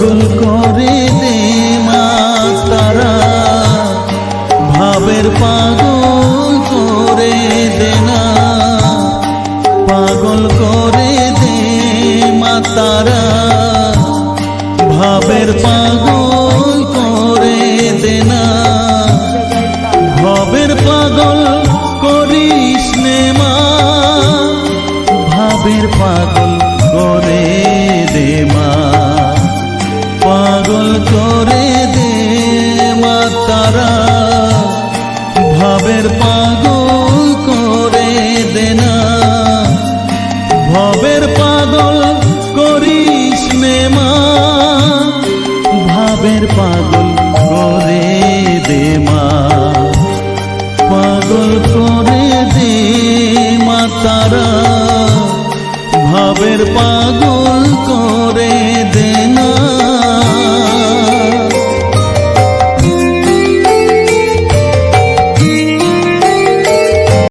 পাগল করে দে মা তারা, ভাবের পাগল করে দে না, পাগল করে দে মা তারা, ভাবের পাগল করে দে না, ভাবের পাগল করিস নে মা, ভাবের পাগল করে দে মা, পাগল করে দে মা তারা, ভাবের পাগল করে দে না, ভাবের পাগল করিস নে মা, ভাবের পাগল করে দে মা, পাগল করে দে মা তারা, ভাবের